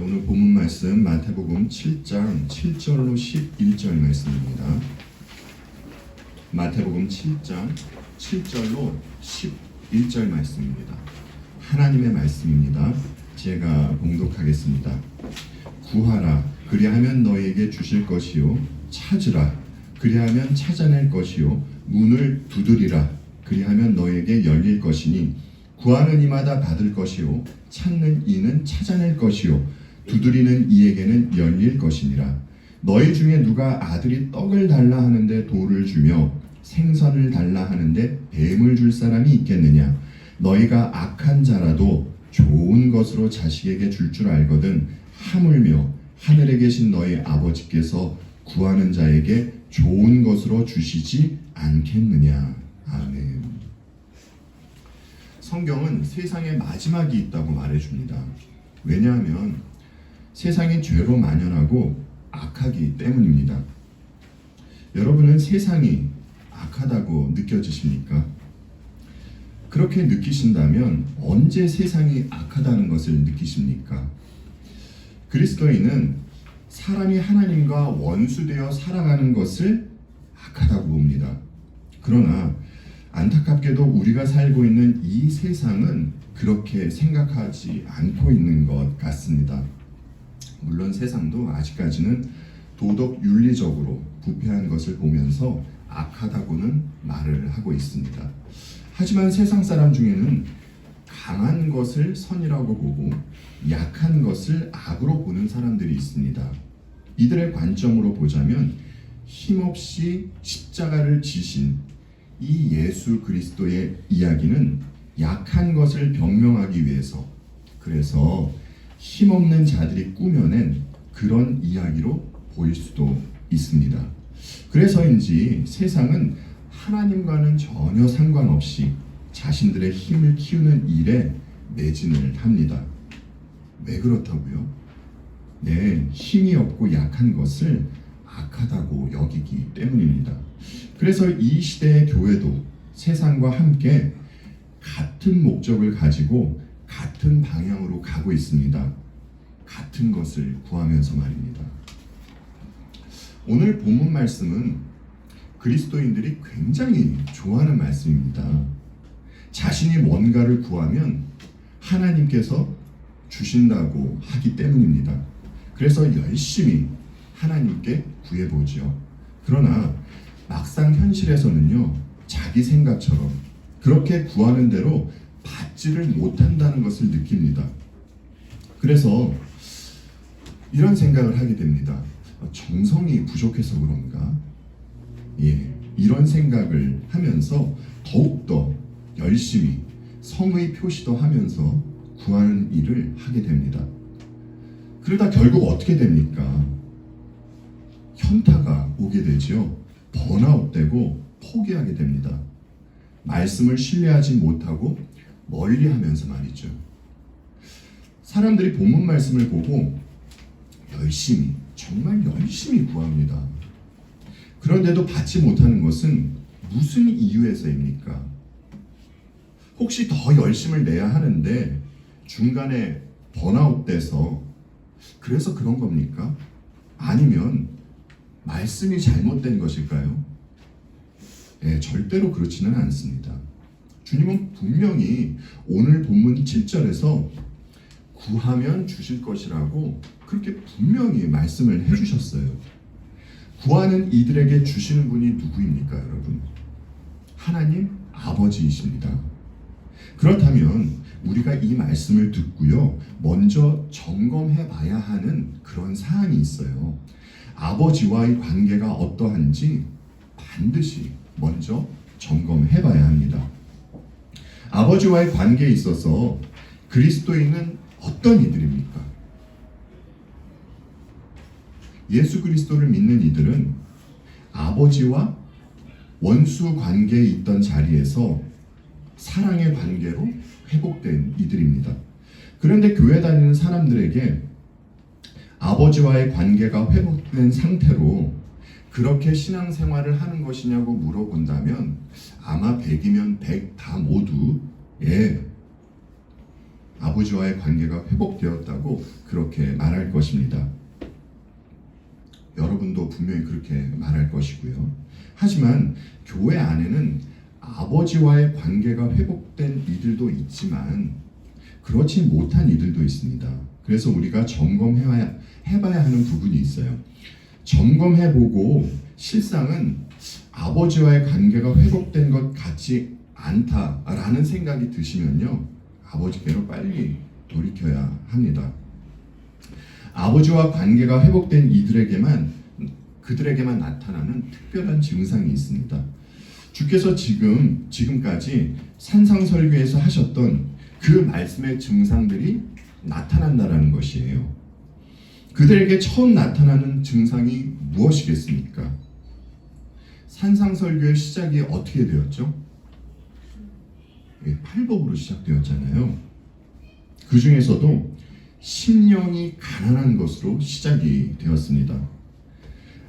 오늘 본문 말씀 마태복음 7장 7절로 11절 말씀입니다. 마태복음 7장 7절로 11절 말씀입니다. 하나님의 말씀입니다. 제가 봉독하겠습니다. 구하라 그리하면 너에게 주실 것이요 찾으라 그리하면 찾아낼 것이요 문을 두드리라 그리하면 너에게 열릴 것이니 구하는 이마다 받을 것이요 찾는 이는 찾아낼 것이요 두드리는 이에게는 열릴 것이니라. 너희 중에 누가 아들이 떡을 달라 하는데 돌을 주며 생선을 달라 하는데 뱀을 줄 사람이 있겠느냐. 너희가 악한 자라도 좋은 것으로 자식에게 줄 알거든 하물며 하늘에 계신 너희 아버지께서 구하는 자에게 좋은 것으로 주시지 않겠느냐. 아멘. 성경은 세상에 마지막이 있다고 말해줍니다. 왜냐하면 세상이 죄로 만연하고 악하기 때문입니다. 여러분은 세상이 악하다고 느껴지십니까? 그렇게 느끼신다면 언제 세상이 악하다는 것을 느끼십니까? 그리스도인은 사람이 하나님과 원수되어 살아가는 것을 악하다고 봅니다. 그러나 안타깝게도 우리가 살고 있는 이 세상은 그렇게 생각하지 않고 있는 것 같습니다. 물론 세상도 아직까지는 도덕 윤리적으로 부패한 것을 보면서 악하다고는 말을 하고 있습니다. 하지만 세상 사람 중에는 강한 것을 선이라고 보고 약한 것을 악으로 보는 사람들이 있습니다. 이들의 관점으로 보자면 힘없이 십자가를 지신 이 예수 그리스도의 이야기는 약한 것을 변명하기 위해서, 그래서 힘없는 자들이 꾸며낸 그런 이야기로 보일 수도 있습니다. 그래서인지 세상은 하나님과는 전혀 상관없이 자신들의 힘을 키우는 일에 매진을 합니다. 왜 그렇다고요? 네, 힘이 없고 약한 것을 악하다고 여기기 때문입니다. 그래서 이 시대의 교회도 세상과 함께 같은 목적을 가지고 같은 방향으로 가고 있습니다. 같은 것을 구하면서 말입니다. 오늘 본문 말씀은 그리스도인들이 굉장히 좋아하는 말씀입니다. 자신이 뭔가를 구하면 하나님께서 주신다고 하기 때문입니다. 그래서 열심히 하나님께 구해보죠. 그러나 막상 현실에서는요, 자기 생각처럼 그렇게 구하는 대로 받지를 못한다는 것을 느낍니다. 그래서 이런 생각을 하게 됩니다. 정성이 부족해서 그런가? 이런 생각을 하면서 더욱더 열심히 성의 표시도 하면서 구하는 일을 하게 됩니다. 그러다 결국 어떻게 됩니까? 현타가 오게 되죠. 번아웃되고 포기하게 됩니다. 말씀을 신뢰하지 못하고 멀리하면서 말이죠. 사람들이 본문 말씀을 보고 열심히, 정말 열심히 구합니다. 그런데도 받지 못하는 것은 무슨 이유에서입니까? 혹시 더 열심을 내야 하는데 중간에 번아웃돼서 그래서 그런 겁니까? 아니면 말씀이 잘못된 것일까요? 절대로 그렇지는 않습니다. 주님은 분명히 오늘 본문 7절에서 구하면 주실 것이라고 그렇게 분명히 말씀을 해주셨어요. 구하는 이들에게 주시는 분이 누구입니까, 여러분? 하나님 아버지이십니다. 그렇다면 우리가 이 말씀을 듣고요, 먼저 점검해 봐야 하는 그런 사항이 있어요. 아버지와의 관계가 어떠한지 반드시 먼저 점검해 봐야 합니다. 아버지와의 관계에 있어서 그리스도인은 어떤 이들입니까? 예수 그리스도를 믿는 이들은 아버지와 원수 관계에 있던 자리에서 사랑의 관계로 회복된 이들입니다. 그런데 교회 다니는 사람들에게 아버지와의 관계가 회복된 상태로 그렇게 신앙생활을 하는 것이냐고 물어본다면 아마 100이면 100 다 모두 아버지와의 관계가 회복되었다고 그렇게 말할 것입니다. 여러분도 분명히 그렇게 말할 것이고요. 하지만 교회 안에는 아버지와의 관계가 회복된 이들도 있지만 그렇지 못한 이들도 있습니다. 그래서 우리가 점검해봐야 하는 부분이 있어요. 점검해보고 실상은 아버지와의 관계가 회복된 것 같지 않다라는 생각이 드시면요, 아버지께로 빨리 돌이켜야 합니다. 아버지와 관계가 회복된 그들에게만 나타나는 특별한 증상이 있습니다. 주께서 지금까지 산상설교에서 하셨던 그 말씀의 증상들이 나타난다라는 것이에요. 그들에게 처음 나타나는 증상이 무엇이겠습니까? 산상설교의 시작이 어떻게 되었죠? 팔복으로 시작되었잖아요. 그 중에서도 심령이 가난한 것으로 시작이 되었습니다.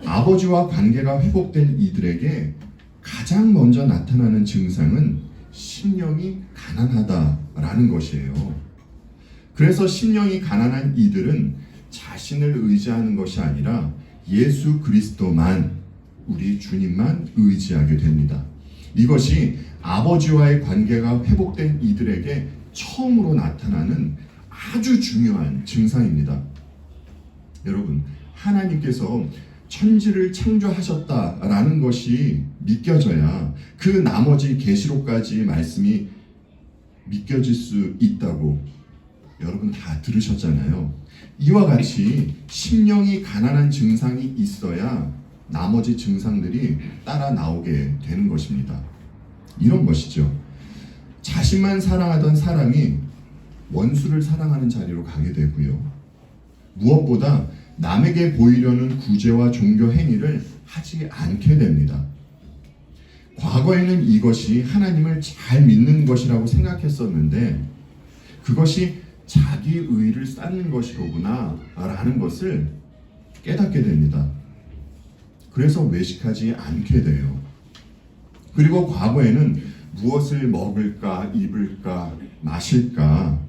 아버지와 관계가 회복된 이들에게 가장 먼저 나타나는 증상은 심령이 가난하다라는 것이에요. 그래서 심령이 가난한 이들은 자신을 의지하는 것이 아니라 예수 그리스도만, 우리 주님만 의지하게 됩니다. 이것이 아버지와의 관계가 회복된 이들에게 처음으로 나타나는 아주 중요한 증상입니다. 여러분, 하나님께서 천지를 창조하셨다라는 것이 믿겨져야 그 나머지 계시록까지 말씀이 믿겨질 수 있다고 여러분 다 들으셨잖아요. 이와 같이 심령이 가난한 증상이 있어야 나머지 증상들이 따라 나오게 되는 것입니다. 이런 것이죠. 자신만 사랑하던 사람이 원수를 사랑하는 자리로 가게 되고요. 무엇보다 남에게 보이려는 구제와 종교 행위를 하지 않게 됩니다. 과거에는 이것이 하나님을 잘 믿는 것이라고 생각했었는데 그것이 자기 의를 쌓는 것이로구나 라는 것을 깨닫게 됩니다. 그래서 외식하지 않게 돼요. 그리고 과거에는 무엇을 먹을까, 입을까, 마실까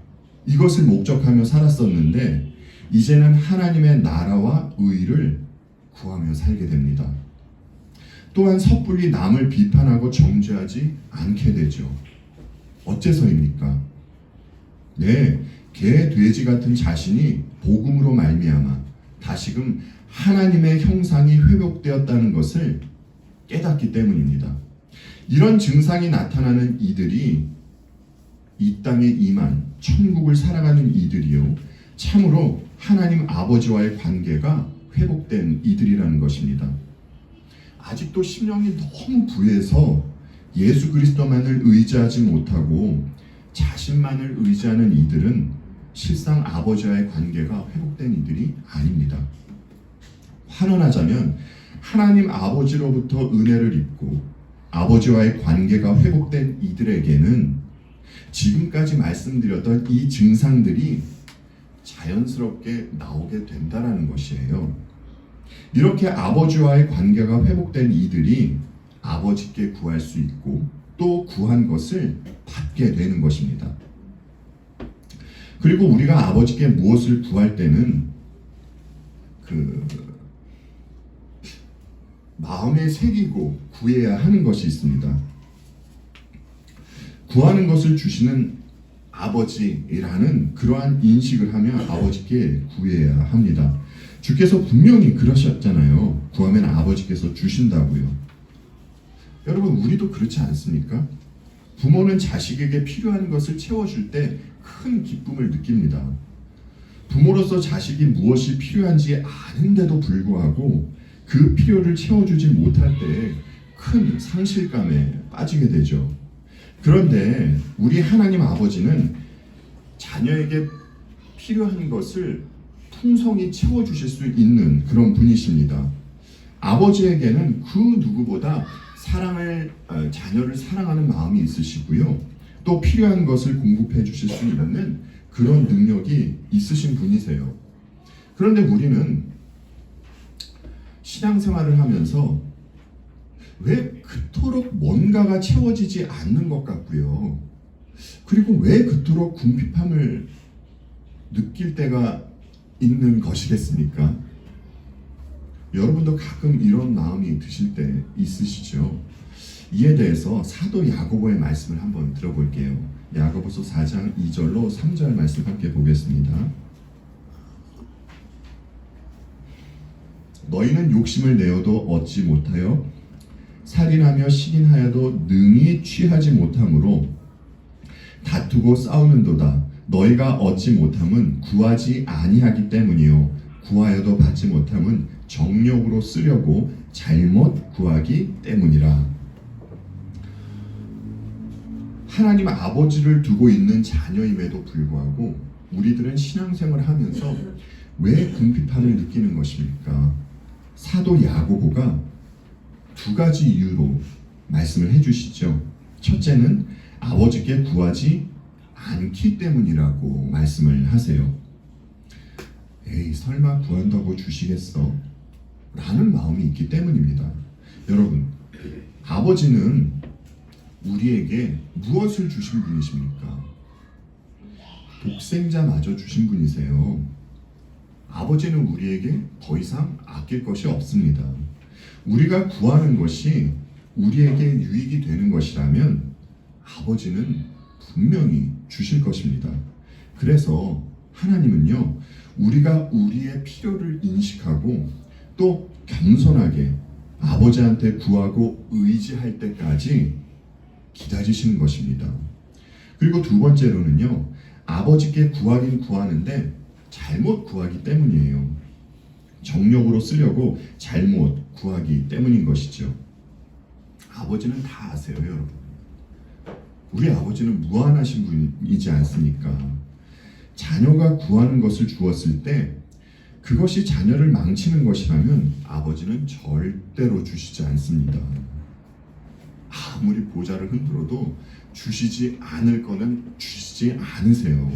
이것을 목적하며 살았었는데 이제는 하나님의 나라와 의를 구하며 살게 됩니다. 또한 섣불리 남을 비판하고 정죄하지 않게 되죠. 어째서입니까? 네, 개, 돼지 같은 자신이 복음으로 말미암아 다시금 하나님의 형상이 회복되었다는 것을 깨닫기 때문입니다. 이런 증상이 나타나는 이들이 이 땅에 임한 천국을 살아가는 이들이요, 참으로 하나님 아버지와의 관계가 회복된 이들이라는 것입니다. 아직도 심령이 너무 부해서 예수 그리스도만을 의지하지 못하고 자신만을 의지하는 이들은 실상 아버지와의 관계가 회복된 이들이 아닙니다. 환원하자면 하나님 아버지로부터 은혜를 입고 아버지와의 관계가 회복된 이들에게는 지금까지 말씀드렸던 이 증상들이 자연스럽게 나오게 된다는 것이에요. 이렇게 아버지와의 관계가 회복된 이들이 아버지께 구할 수 있고 또 구한 것을 받게 되는 것입니다. 그리고 우리가 아버지께 무엇을 구할 때는 마음에 새기고 구해야 하는 것이 있습니다. 구하는 것을 주시는 아버지라는 그러한 인식을 하며 아버지께 구해야 합니다. 주께서 분명히 그러셨잖아요. 구하면 아버지께서 주신다고요. 여러분, 우리도 그렇지 않습니까? 부모는 자식에게 필요한 것을 채워줄 때 큰 기쁨을 느낍니다. 부모로서 자식이 무엇이 필요한지 아는데도 불구하고 그 필요를 채워주지 못할 때 큰 상실감에 빠지게 되죠. 그런데 우리 하나님 아버지는 자녀에게 필요한 것을 풍성히 채워주실 수 있는 그런 분이십니다. 아버지에게는 그 누구보다 자녀를 사랑하는 마음이 있으시고요. 또 필요한 것을 공급해 주실 수 있는 그런 능력이 있으신 분이세요. 그런데 우리는 신앙생활을 하면서 왜 그토록 뭔가가 채워지지 않는 것 같고요. 그리고 왜 그토록 궁핍함을 느낄 때가 있는 것이겠습니까? 여러분도 가끔 이런 마음이 드실 때 있으시죠? 이에 대해서 사도 야고보의 말씀을 한번 들어볼게요. 야고보서 4장 2절로 3절 말씀 함께 보겠습니다. 너희는 욕심을 내어도 얻지 못하여 살인하며 시긴하여도 능히 취하지 못함으로 다투고 싸우는도다. 너희가 얻지 못함은 구하지 아니하기 때문이요 구하여도 받지 못함은 정욕으로 쓰려고 잘못 구하기 때문이라. 하나님 아버지를 두고 있는 자녀임에도 불구하고 우리들은 신앙생활을 하면서 왜 궁핍함을 느끼는 것입니까? 사도 야고보가 두 가지 이유로 말씀을 해주시죠. 첫째는 아버지께 구하지 않기 때문이라고 말씀을 하세요. 에이, 설마 구한다고 주시겠어? 라는 마음이 있기 때문입니다. 여러분, 아버지는 우리에게 무엇을 주신 분이십니까? 독생자마저 주신 분이세요. 아버지는 우리에게 더 이상 아낄 것이 없습니다. 우리가 구하는 것이 우리에게 유익이 되는 것이라면 아버지는 분명히 주실 것입니다. 그래서 하나님은요, 우리가 우리의 필요를 인식하고 또 겸손하게 아버지한테 구하고 의지할 때까지 기다리시는 것입니다. 그리고 두 번째로는요, 아버지께 구하긴 구하는데 잘못 구하기 때문이에요. 정욕으로 쓰려고 잘못 구하기 때문인 것이죠. 아버지는 다 아세요, 여러분. 우리 아버지는 무한하신 분이지 않습니까? 자녀가 구하는 것을 주었을 때 그것이 자녀를 망치는 것이라면 아버지는 절대로 주시지 않습니다. 아무리 보좌를 흔들어도 주시지 않을 거는 주시지 않으세요.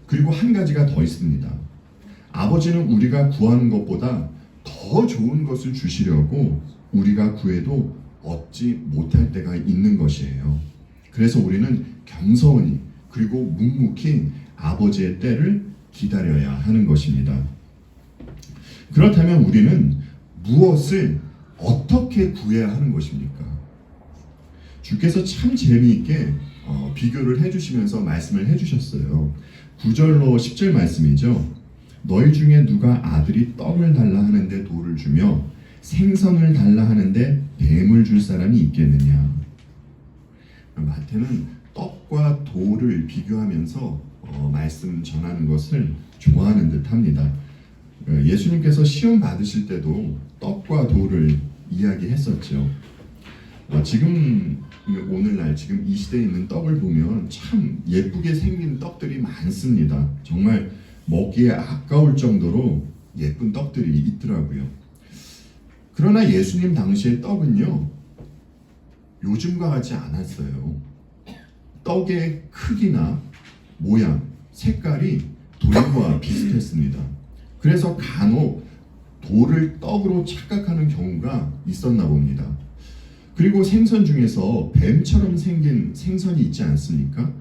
그리고 한 가지가 더 있습니다. 아버지는 우리가 구하는 것보다 더 좋은 것을 주시려고 우리가 구해도 얻지 못할 때가 있는 것이에요. 그래서 우리는 겸손히 그리고 묵묵히 아버지의 때를 기다려야 하는 것입니다. 그렇다면 우리는 무엇을 어떻게 구해야 하는 것입니까? 주께서 참 재미있게 비교를 해주시면서 말씀을 해주셨어요. 9절로 10절 말씀이죠. 너희 중에 누가 아들이 떡을 달라 하는데 돌을 주며 생선을 달라 하는데 뱀을 줄 사람이 있겠느냐. 마태는 떡과 돌을 비교하면서 말씀 전하는 것을 좋아하는 듯합니다. 예수님께서 시험 받으실 때도 떡과 돌을 이야기했었죠. 지금 오늘날 지금 이 시대에 있는 떡을 보면 참 예쁘게 생긴 떡들이 많습니다. 정말 먹기에 아까울 정도로 예쁜 떡들이 있더라고요. 그러나 예수님 당시의 떡은요, 요즘과 같지 않았어요. 떡의 크기나 모양, 색깔이 돌과 비슷했습니다. 그래서 간혹 돌을 떡으로 착각하는 경우가 있었나 봅니다. 그리고 생선 중에서 뱀처럼 생긴 생선이 있지 않습니까?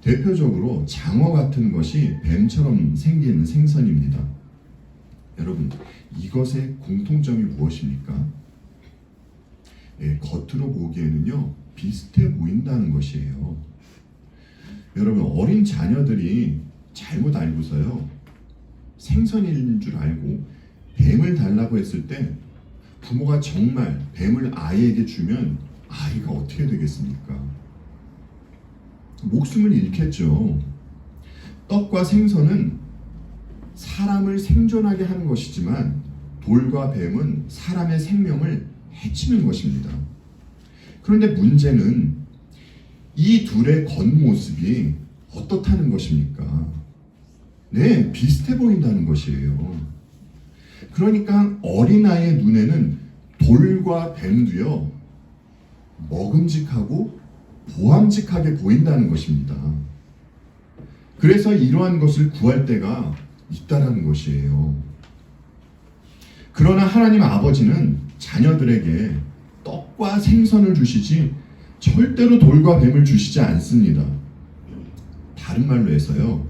대표적으로 장어 같은 것이 뱀처럼 생긴 생선입니다. 여러분, 이것의 공통점이 무엇입니까? 겉으로 보기에는요, 비슷해 보인다는 것이에요. 여러분, 어린 자녀들이 잘못 알고서요, 생선인 줄 알고 뱀을 달라고 했을 때 부모가 정말 뱀을 아이에게 주면 아이가 어떻게 되겠습니까? 목숨을 잃겠죠. 떡과 생선은 사람을 생존하게 하는 것이지만 돌과 뱀은 사람의 생명을 해치는 것입니다. 그런데 문제는 이 둘의 겉모습이 어떻다는 것입니까? 네, 비슷해 보인다는 것이에요. 그러니까 어린아이의 눈에는 돌과 뱀도요, 먹음직하고 보암직하게 보인다는 것입니다. 그래서 이러한 것을 구할 때가 있다라는 것이에요. 그러나 하나님 아버지는 자녀들에게 떡과 생선을 주시지 절대로 돌과 뱀을 주시지 않습니다. 다른 말로 해서요,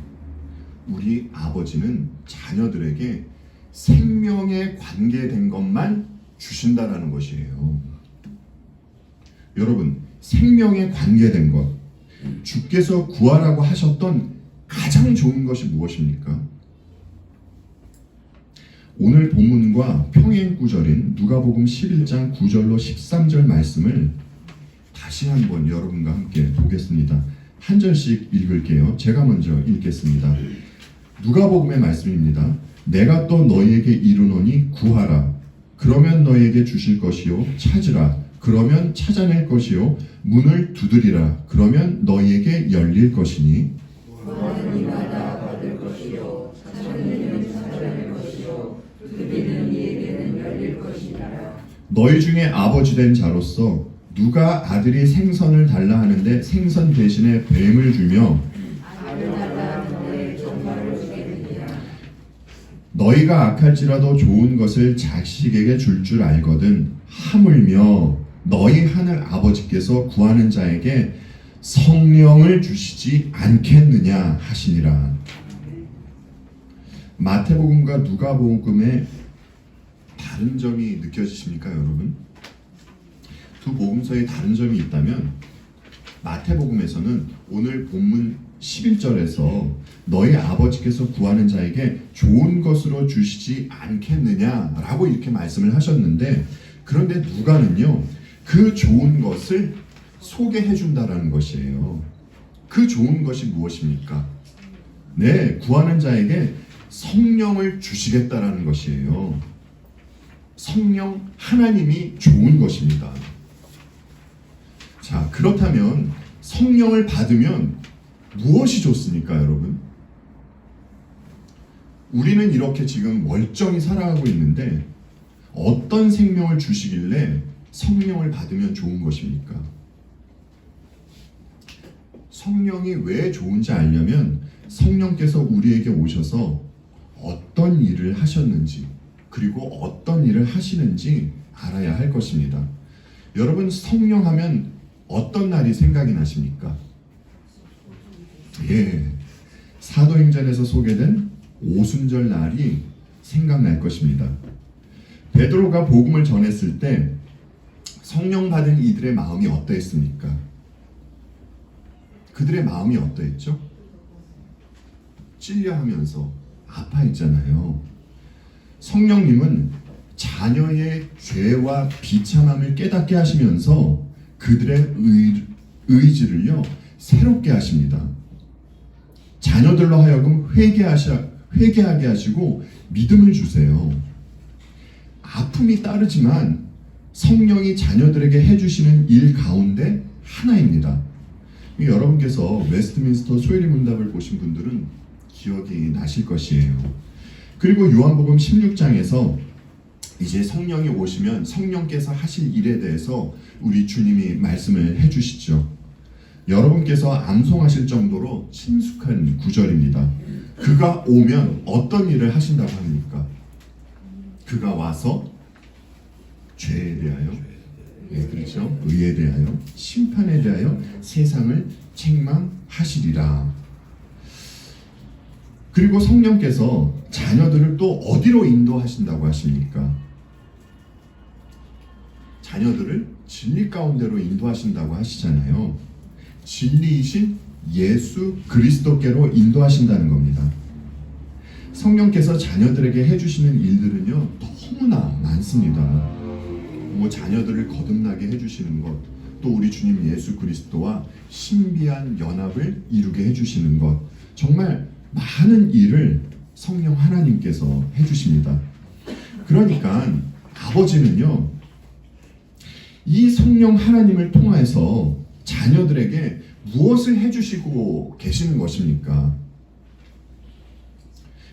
우리 아버지는 자녀들에게 생명에 관계된 것만 주신다라는 것이에요. 여러분, 생명에 관계된 것, 주께서 구하라고 하셨던 가장 좋은 것이 무엇입니까? 오늘 본문과 평행 구절인 누가복음 11장 9절로 13절 말씀을 다시 한번 여러분과 함께 보겠습니다. 한 절씩 읽을게요. 제가 먼저 읽겠습니다. 누가복음의 말씀입니다. 내가 또 너희에게 이르노니 구하라. 그러면 너희에게 주실 것이요. 찾으라. 그러면 찾아낼 것이요. 문을 두드리라. 그러면 너희에게 열릴 것이니. 구하는 이마다 받을 것이요. 찾는 이는 찾아낼 것이요. 두드리는 이에게는 열릴 것이니라. 너희 중에 아버지 된 자로서 누가 아들이 생선을 달라 하는데 생선 대신에 뱀을 주며 알을 달라 하는데 정말을 주겠느냐. 너희가 악할지라도 좋은 것을 자식에게 줄 알거든 하물며 너희 하늘 아버지께서 구하는 자에게 성령을 주시지 않겠느냐 하시니라. 마태복음과 누가복음의 다른 점이 느껴지십니까, 여러분? 두 복음서에 다른 점이 있다면 마태복음에서는 오늘 본문 11절에서 너희 아버지께서 구하는 자에게 좋은 것으로 주시지 않겠느냐라고 이렇게 말씀을 하셨는데, 그런데 누가는요, 그 좋은 것을 소개해 준다라는 것이에요. 그 좋은 것이 무엇입니까? 네, 구하는 자에게 성령을 주시겠다라는 것이에요. 성령 하나님이 좋은 것입니다. 자, 그렇다면 성령을 받으면 무엇이 좋습니까, 여러분? 우리는 이렇게 지금 멀쩡히 살아가고 있는데 어떤 생명을 주시길래 성령을 받으면 좋은 것입니까? 성령이 왜 좋은지 알려면 성령께서 우리에게 오셔서 어떤 일을 하셨는지, 그리고 어떤 일을 하시는지 알아야 할 것입니다. 여러분, 성령 하면 어떤 날이 생각이 나십니까? 예, 사도행전에서 소개된 오순절 날이 생각날 것입니다. 베드로가 복음을 전했을 때 성령 받은 이들의 마음이 어떠했습니까? 그들의 마음이 어떠했죠? 찔려하면서 아파했잖아요. 성령님은 자녀의 죄와 비참함을 깨닫게 하시면서 그들의 의지를요, 새롭게 하십니다. 자녀들로 하여금 회개하게 하시고 믿음을 주세요. 아픔이 따르지만 성령이 자녀들에게 해주시는 일 가운데 하나입니다. 여러분께서 웨스트민스터 소회리 문답을 보신 분들은 기억이 나실 것이에요. 그리고 요한복음 16장에서 이제 성령이 오시면 성령께서 하실 일에 대해서 우리 주님이 말씀을 해주시죠. 여러분께서 암송하실 정도로 친숙한 구절입니다. 그가 오면 어떤 일을 하신다고 합니까? 그가 와서 죄에 대하여, 네, 그렇죠? 의에 대하여, 심판에 대하여 세상을 책망하시리라. 그리고 성령께서 자녀들을 또 어디로 인도하신다고 하십니까? 자녀들을 진리 가운데로 인도하신다고 하시잖아요. 진리이신 예수 그리스도께로 인도하신다는 겁니다. 성령께서 자녀들에게 해주시는 일들은요, 너무나 많습니다. 뭐 자녀들을 거듭나게 해주시는 것, 또 우리 주님 예수 그리스도와 신비한 연합을 이루게 해주시는 것, 정말 많은 일을 성령 하나님께서 해주십니다. 그러니까 아버지는요, 이 성령 하나님을 통해서 자녀들에게 무엇을 해주시고 계시는 것입니까?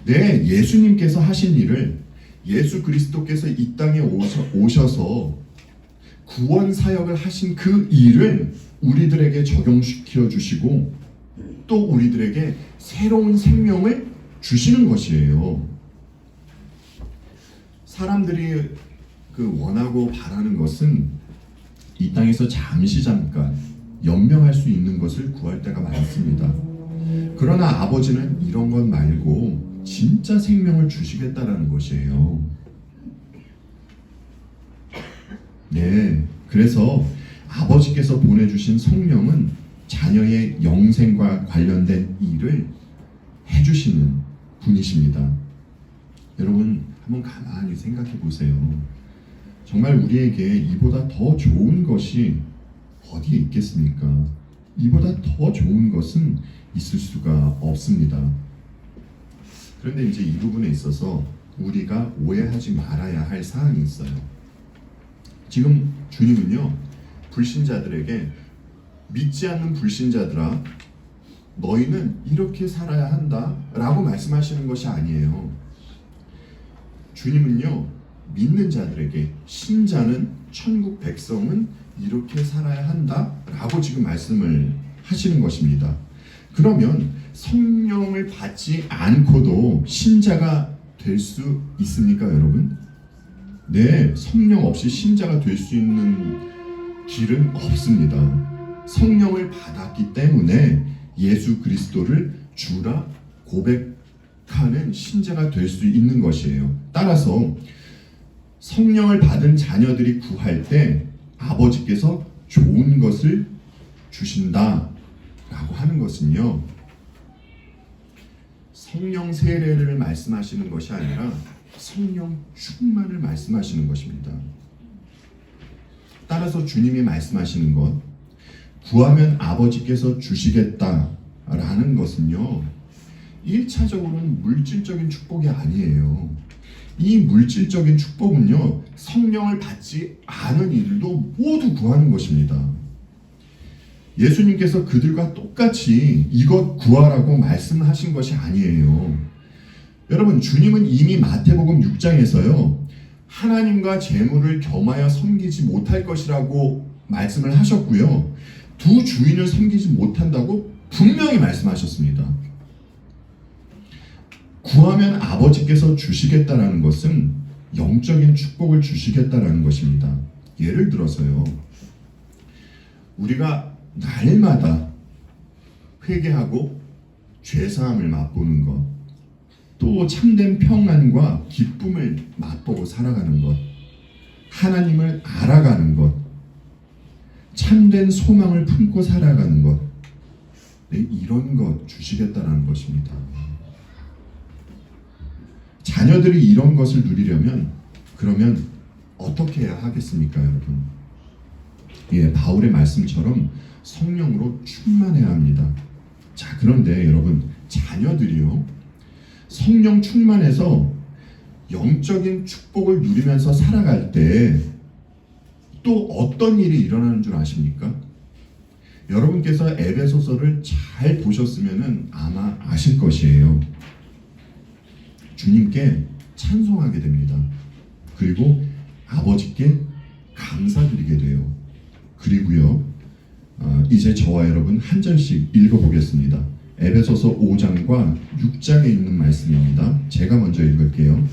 네, 예수님께서 하신 일을, 예수 그리스도께서 이 땅에 오셔서 구원 사역을 하신 그 일을 우리들에게 적용시켜 주시고 또 우리들에게 새로운 생명을 주시는 것이에요. 사람들이 원하고 바라는 것은 이 땅에서 잠깐 연명할 수 있는 것을 구할 때가 많습니다. 그러나 아버지는 이런 것 말고 진짜 생명을 주시겠다라는 것이에요. 네, 그래서 아버지께서 보내주신 성령은 자녀의 영생과 관련된 일을 해주시는 분이십니다. 여러분 한번 가만히 생각해 보세요. 정말 우리에게 이보다 더 좋은 것이 어디에 있겠습니까? 이보다 더 좋은 것은 있을 수가 없습니다. 그런데 이제 이 부분에 있어서 우리가 오해하지 말아야 할 사항이 있어요. 지금 주님은요, 불신자들에게 믿지 않는 불신자들아, 너희는 이렇게 살아야 한다 라고 말씀하시는 것이 아니에요. 주님은요, 믿는 자들에게, 신자는, 천국 백성은 이렇게 살아야 한다 라고 지금 말씀을 하시는 것입니다. 그러면 성령을 받지 않고도 신자가 될 수 있습니까, 여러분? 네, 성령 없이 신자가 될 수 있는 길은 없습니다. 성령을 받았기 때문에 예수 그리스도를 주라 고백하는 신자가 될 수 있는 것이에요. 따라서 성령을 받은 자녀들이 구할 때 아버지께서 좋은 것을 주신다 라고 하는 것은요, 성령 세례를 말씀하시는 것이 아니라 성령 충만을 말씀하시는 것입니다. 따라서 주님이 말씀하시는 것, 구하면 아버지께서 주시겠다라는 것은요, 1차적으로는 물질적인 축복이 아니에요. 이 물질적인 축복은요, 성령을 받지 않은 이들도 모두 구하는 것입니다. 예수님께서 그들과 똑같이 이것 구하라고 말씀하신 것이 아니에요. 여러분, 주님은 이미 마태복음 6장에서요, 하나님과 재물을 겸하여 섬기지 못할 것이라고 말씀을 하셨고요, 두 주인을 섬기지 못한다고 분명히 말씀하셨습니다. 구하면 아버지께서 주시겠다라는 것은 영적인 축복을 주시겠다라는 것입니다. 예를 들어서요, 우리가 날마다 회개하고 죄사함을 맛보는 것, 또 참된 평안과 기쁨을 맛보고 살아가는 것, 하나님을 알아가는 것, 참된 소망을 품고 살아가는 것, 네, 이런 것 주시겠다라는 것입니다. 자녀들이 이런 것을 누리려면 그러면 어떻게 해야 하겠습니까, 여러분? 예, 바울의 말씀처럼 성령으로 충만해야 합니다. 자, 그런데 여러분, 자녀들이요, 성령 충만해서 영적인 축복을 누리면서 살아갈 때 또 어떤 일이 일어나는 줄 아십니까? 여러분께서 에베소서를 잘 보셨으면 아마 아실 것이에요. 주님께 찬송하게 됩니다. 그리고 아버지께 감사드리게 돼요. 그리고요, 이제 저와 여러분 한 절씩 읽어보겠습니다. 에베소서 5장과 6장에 있는 말씀입니다. 제가 먼저 읽을게요.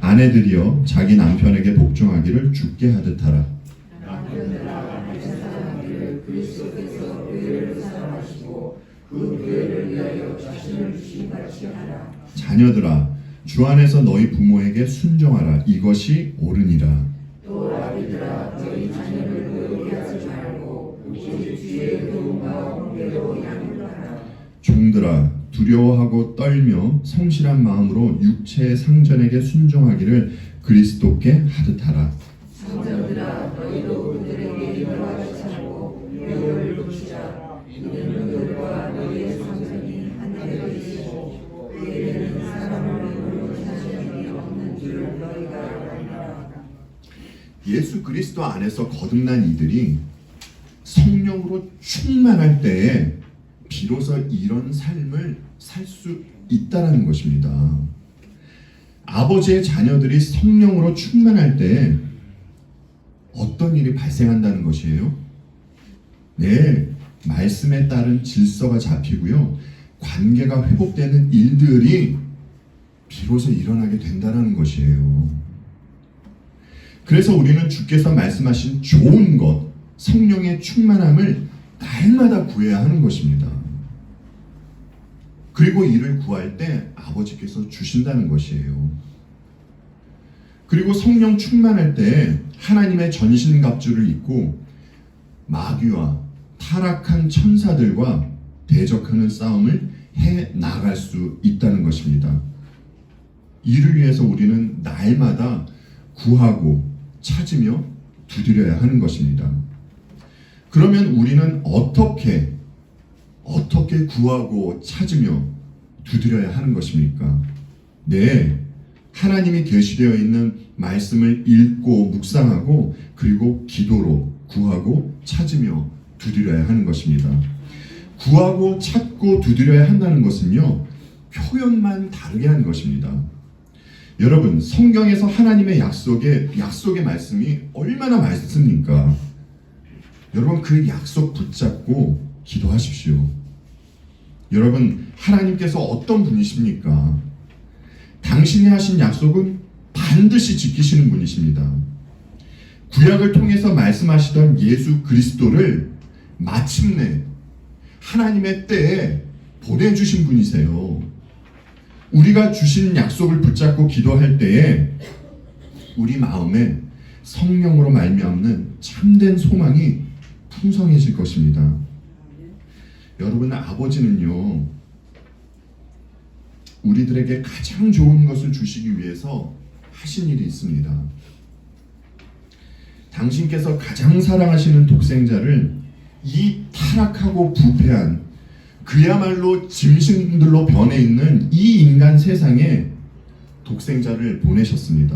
아내들이여 자기 남편에게 복종하기를 주께 하듯 하라. 남편들아, 다른 사람들을 그리스도께서 교회를 사랑하시고 그 교회를 위하여 자신을 주신 같이 하라. 자녀들아, 주 안에서 너희 부모에게 순종하라. 이것이 옳으니라. 또 아비들아, 너희 자녀를 노엽게 하지 말고 오직 주의 교훈과 훈계로 양육하라. 종들아, 두려워하고 떨며 성실한 마음으로 육체의 상전에게 순종하기를 그리스도께 하듯 하라. 상전들아, 너희도 그들에게 인도하지 않고 묘를 붙이라. 이는 묘와 너희의 상전이 하늘에 계시고 그에게는 사람을 이루는 상전이 없는 줄 너희가 알라. 예수 그리스도 안에서 거듭난 이들이 성령으로 충만할 때에 비로소 이런 삶을 살 수 있다라는 것입니다. 아버지의 자녀들이 성령으로 충만할 때 어떤 일이 발생한다는 것이에요? 네, 말씀에 따른 질서가 잡히고요, 관계가 회복되는 일들이 비로소 일어나게 된다는 것이에요. 그래서 우리는 주께서 말씀하신 좋은 것, 성령의 충만함을 날마다 구해야 하는 것입니다. 그리고 이를 구할 때 아버지께서 주신다는 것이에요. 그리고 성령 충만할 때 하나님의 전신갑주를 입고 마귀와 타락한 천사들과 대적하는 싸움을 해 나갈 수 있다는 것입니다. 이를 위해서 우리는 날마다 구하고 찾으며 두드려야 하는 것입니다. 그러면 우리는 어떻게 구하고 찾으며 두드려야 하는 것입니까? 네, 하나님이 계시되어 있는 말씀을 읽고 묵상하고 그리고 기도로 구하고 찾으며 두드려야 하는 것입니다. 구하고 찾고 두드려야 한다는 것은요, 표현만 다르게 하는 것입니다. 여러분, 성경에서 하나님의 약속의 말씀이 얼마나 많습니까? 여러분, 그 약속 붙잡고 기도하십시오. 여러분, 하나님께서 어떤 분이십니까? 당신이 하신 약속은 반드시 지키시는 분이십니다. 구약을 통해서 말씀하시던 예수 그리스도를 마침내 하나님의 때에 보내주신 분이세요. 우리가 주신 약속을 붙잡고 기도할 때에 우리 마음에 성령으로 말미암는 참된 소망이 풍성해질 것입니다. 여러분, 아버지는요, 우리들에게 가장 좋은 것을 주시기 위해서 하신 일이 있습니다. 당신께서 가장 사랑하시는 독생자를 이 타락하고 부패한 그야말로 짐승들로 변해 있는 이 인간 세상에 독생자를 보내셨습니다.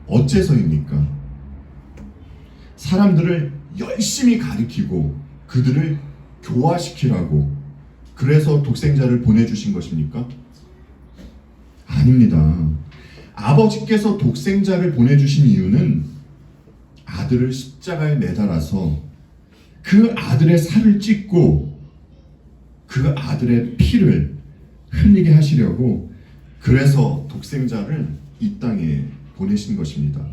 어째서입니까? 사람들을 열심히 가리키고 그들을 교화시키라고 그래서 독생자를 보내주신 것입니까? 아닙니다. 아버지께서 독생자를 보내주신 이유는 아들을 십자가에 매달아서 그 아들의 살을 찢고 그 아들의 피를 흘리게 하시려고 그래서 독생자를 이 땅에 보내신 것입니다.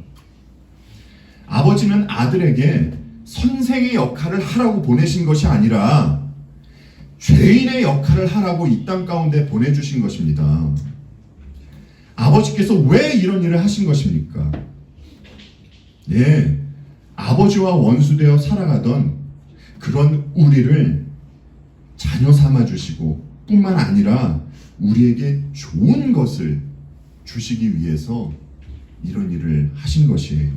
아버지는 아들에게 선생의 역할을 하라고 보내신 것이 아니라 죄인의 역할을 하라고 이 땅 가운데 보내주신 것입니다. 아버지께서 왜 이런 일을 하신 것입니까? 예, 아버지와 원수되어 살아가던 그런 우리를 자녀 삼아주시고 뿐만 아니라 우리에게 좋은 것을 주시기 위해서 이런 일을 하신 것이에요.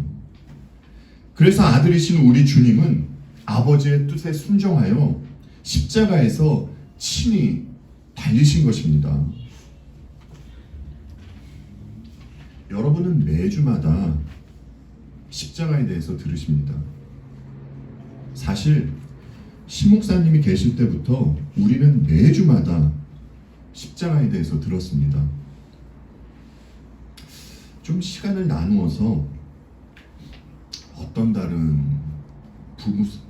그래서 아들이신 우리 주님은 아버지의 뜻에 순종하여 십자가에서 친히 달리신 것입니다. 여러분은 매주마다 십자가에 대해서 들으십니다. 사실 신목사님이 계실 때부터 우리는 매주마다 십자가에 대해서 들었습니다. 좀 시간을 나누어서 어떤 달은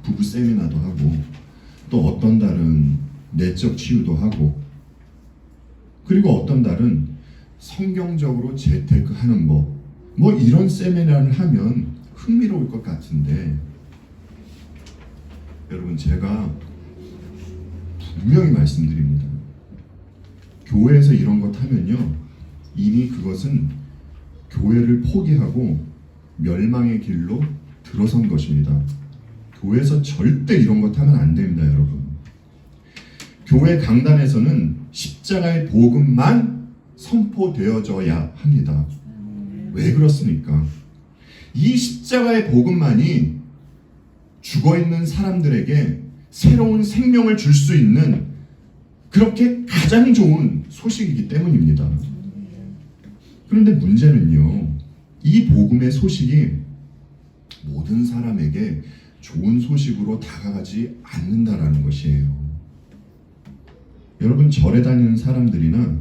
부부 세미나도 하고 또 어떤 달은 내적 치유도 하고 그리고 어떤 달은 성경적으로 재테크하는 법 뭐 이런 세미나를 하면 흥미로울 것 같은데 여러분, 제가 분명히 말씀드립니다. 교회에서 이런 것 하면요, 이미 그것은 교회를 포기하고 멸망의 길로 들어선 것입니다. 교회에서 절대 이런 것 하면 안 됩니다, 여러분. 교회 강단에서는 십자가의 복음만 선포되어져야 합니다. 왜 그렇습니까? 이 십자가의 복음만이 죽어있는 사람들에게 새로운 생명을 줄 수 있는 그렇게 가장 좋은 소식이기 때문입니다. 그런데 문제는요, 이 복음의 소식이 모든 사람에게 좋은 소식으로 다가가지 않는다라는 것이에요. 여러분, 절에 다니는 사람들이나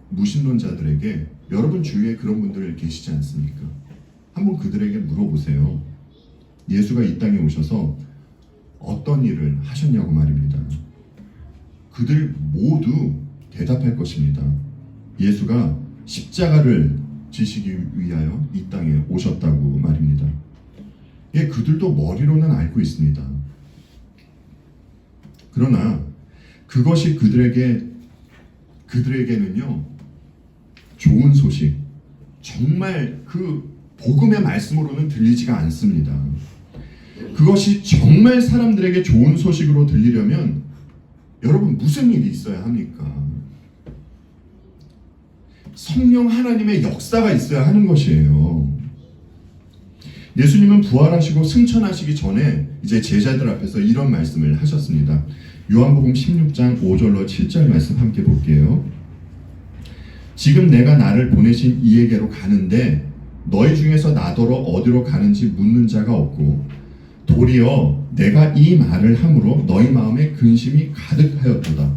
무신론자들에게 여러분 주위에 그런 분들 계시지 않습니까? 한번 그들에게 물어보세요. 예수가 이 땅에 오셔서 어떤 일을 하셨냐고 말입니다. 그들 모두 대답할 것입니다. 예수가 십자가를 지시기 위하여 이 땅에 오셨다고 말입니다. 예, 그들도 머리로는 알고 있습니다. 그러나 그것이 그들에게는요, 좋은 소식, 정말 그 복음의 말씀으로는 들리지가 않습니다. 그것이 정말 사람들에게 좋은 소식으로 들리려면 여러분 무슨 일이 있어야 합니까? 성령 하나님의 역사가 있어야 하는 것이에요. 예수님은 부활하시고 승천하시기 전에 이제 제자들 앞에서 이런 말씀을 하셨습니다. 요한복음 16장 5절로 7절 말씀 함께 볼게요. 지금 내가 나를 보내신 이에게로 가는데 너희 중에서 나더러 어디로 가는지 묻는 자가 없고 도리어 내가 이 말을 함으로 너희 마음에 근심이 가득하였도다.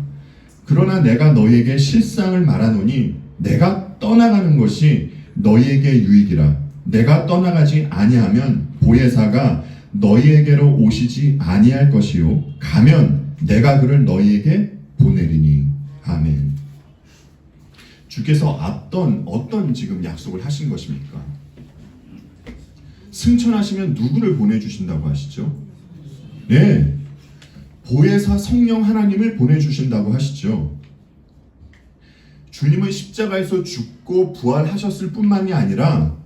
그러나 내가 너희에게 실상을 말하노니 내가 떠나가는 것이 너희에게 유익이라. 내가 떠나가지 아니하면 보혜사가 너희에게로 오시지 아니할 것이요 가면 내가 그를 너희에게 보내리니. 아멘. 주께서 어떤 지금 약속을 하신 것입니까? 승천하시면 누구를 보내주신다고 하시죠? 네, 보혜사 성령 하나님을 보내주신다고 하시죠. 주님은 십자가에서 죽고 부활하셨을 뿐만이 아니라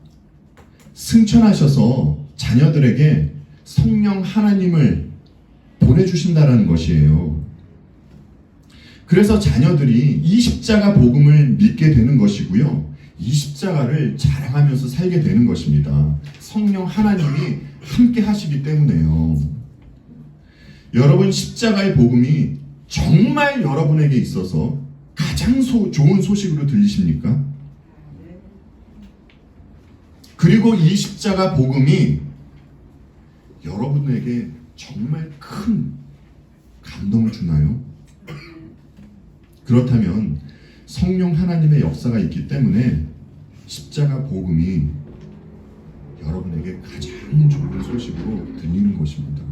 승천하셔서 자녀들에게 성령 하나님을 보내주신다라는 것이에요. 그래서 자녀들이 이 십자가 복음을 믿게 되는 것이고요, 이 십자가를 자랑하면서 살게 되는 것입니다. 성령 하나님이 함께 하시기 때문에요. 여러분, 십자가의 복음이 정말 여러분에게 있어서 가장 좋은 소식으로 들리십니까? 그리고 이 십자가 복음이 여러분에게 정말 큰 감동을 주나요? 그렇다면 성령 하나님의 역사가 있기 때문에 십자가 복음이 여러분에게 가장 좋은 소식으로 들리는 것입니다.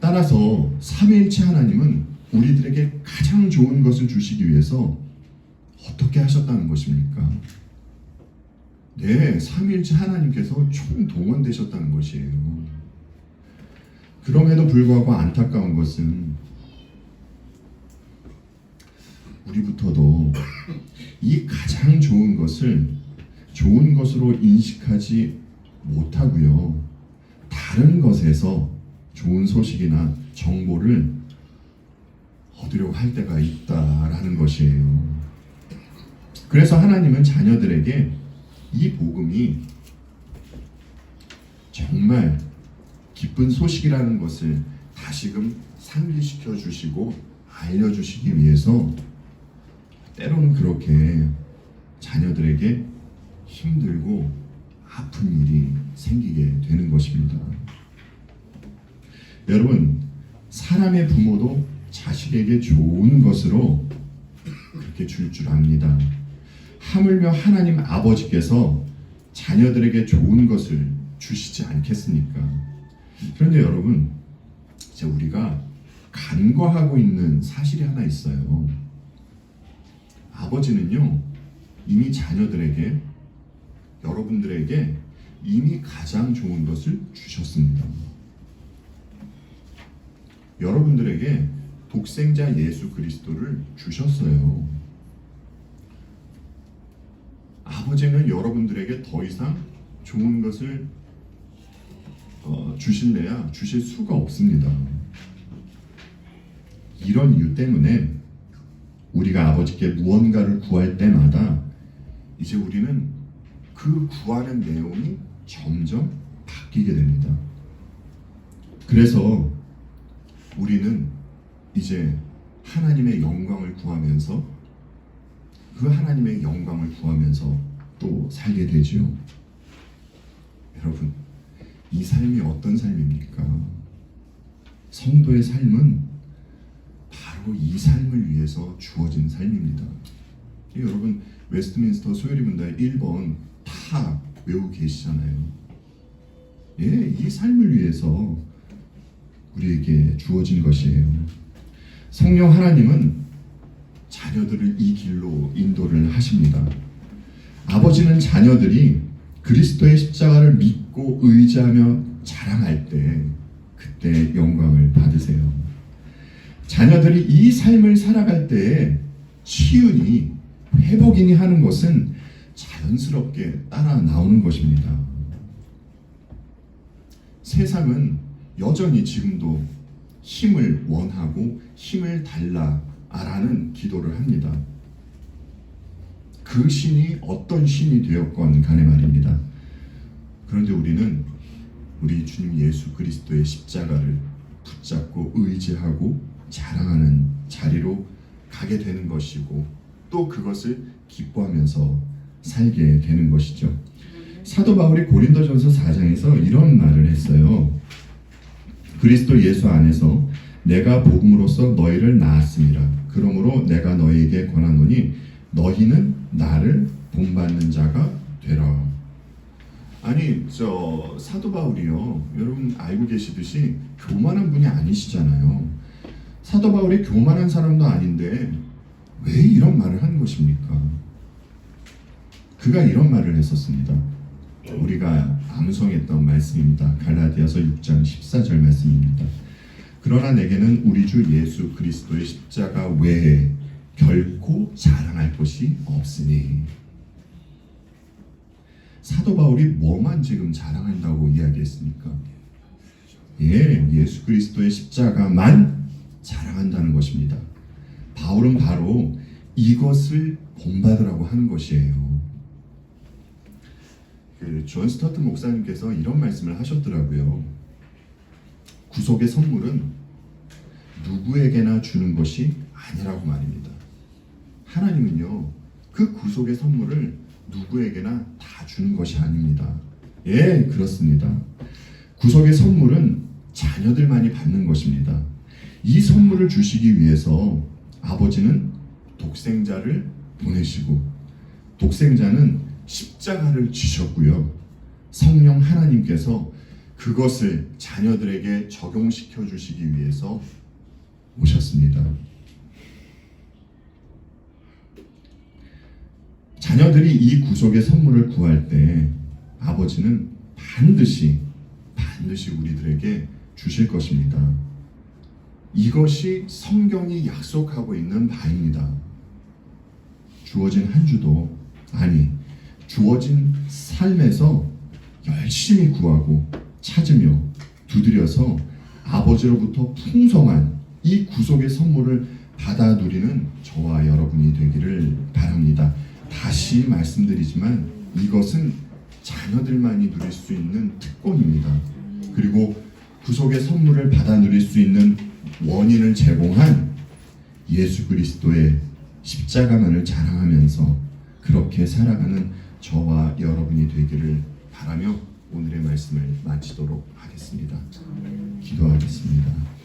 따라서 삼위일체 하나님은 우리들에게 가장 좋은 것을 주시기 위해서 어떻게 하셨다는 것입니까? 네, 삼위일체 하나님께서 총동원되셨다는 것이에요. 그럼에도 불구하고 안타까운 것은 우리부터도 이 가장 좋은 것을 좋은 것으로 인식하지 못하고요, 다른 것에서 좋은 소식이나 정보를 얻으려고 할 때가 있다라는 것이에요. 그래서 하나님은 자녀들에게 이 복음이 정말 기쁜 소식이라는 것을 다시금 상기시켜 주시고 알려주시기 위해서 때로는 그렇게 자녀들에게 힘들고 아픈 일이 생기게 되는 것입니다. 여러분, 사람의 부모도 자식에게 좋은 것으로 그렇게 줄 압니다. 하물며 하나님 아버지께서 자녀들에게 좋은 것을 주시지 않겠습니까? 그런데 여러분, 이제 우리가 간과하고 있는 사실이 하나 있어요. 아버지는요, 이미 자녀들에게, 여러분들에게 이미 가장 좋은 것을 주셨습니다. 여러분들에게 독생자 예수 그리스도를 주셨어요. 아버지는 여러분들에게 더 이상 좋은 것을 주실래야 주실 수가 없습니다. 이런 이유 때문에 우리가 아버지께 무언가를 구할 때마다 이제 우리는 그 구하는 내용이 점점 바뀌게 됩니다. 그래서 우리는 이제 하나님의 영광을 구하면서 그 하나님의 영광을 구하면서 또 살게 되지요. 여러분, 이 삶이 어떤 삶입니까? 성도의 삶은 바로 이 삶을 위해서 주어진 삶입니다. 여러분, 웨스트민스터 소요리문답 1번 다 외우고 계시잖아요. 예, 이 삶을 위해서 우리에게 주어진 것이에요. 성령 하나님은 자녀들을 이 길로 인도를 하십니다. 아버지는 자녀들이 그리스도의 십자가를 믿고 의지하며 자랑할 때 그때 영광을 받으세요. 자녀들이 이 삶을 살아갈 때에 치유니 회복이니 하는 것은 자연스럽게 따라 나오는 것입니다. 세상은 여전히 지금도 힘을 원하고 힘을 달라라는 기도를 합니다. 그 신이 어떤 신이 되었건 간에 말입니다. 그런데 우리는 우리 주님 예수 그리스도의 십자가를 붙잡고 의지하고 자랑하는 자리로 가게 되는 것이고 또 그것을 기뻐하면서 살게 되는 것이죠. 사도 바울이 고린도전서 4장에서 이런 말을 했어요. 그리스도 예수 안에서 내가 복음으로써 너희를 낳았음이라. 그러므로 내가 너희에게 권하노니 너희는 나를 본받는 자가 되라. 아니 사도 바울이요, 여러분 알고 계시듯이 교만한 분이 아니시잖아요. 사도 바울이 교만한 사람도 아닌데 왜 이런 말을 한 것입니까? 그가 이런 말을 했었습니다. 우리가 암송했던 말씀입니다. 갈라디아서 6장 14절 말씀입니다. 그러나 내게는 우리 주 예수 그리스도의 십자가 외에 결코 자랑할 것이 없으니. 사도 바울이 뭐만 지금 자랑한다고 이야기했습니까? 예수 그리스도의 십자가만 자랑한다는 것입니다. 바울은 바로 이것을 본받으라고 하는 것이에요. 존 스터튼 목사님께서 이런 말씀을 하셨더라고요. 구속의 선물은 누구에게나 주는 것이 아니라고 말입니다. 하나님은요, 그 구속의 선물을 누구에게나 다 주는 것이 아닙니다. 예, 그렇습니다. 구속의 선물은 자녀들만이 받는 것입니다. 이 선물을 주시기 위해서 아버지는 독생자를 보내시고 독생자는 십자가를 지셨고요. 성령 하나님께서 그것을 자녀들에게 적용시켜 주시기 위해서 오셨습니다. 자녀들이 이 구속의 선물을 구할 때 아버지는 반드시 우리들에게 주실 것입니다. 이것이 성경이 약속하고 있는 바입니다. 주어진 한 주도 주어진 삶에서 열심히 구하고 찾으며 두드려서 아버지로부터 풍성한 이 구속의 선물을 받아 누리는 저와 여러분이 되기를 바랍니다. 다시 말씀드리지만 이것은 자녀들만이 누릴 수 있는 특권입니다. 그리고 구속의 선물을 받아 누릴 수 있는 원인을 제공한 예수 그리스도의 십자가만을 자랑하면서 그렇게 살아가는 저와 여러분이 되기를 바라며 오늘의 말씀을 마치도록 하겠습니다. 기도하겠습니다.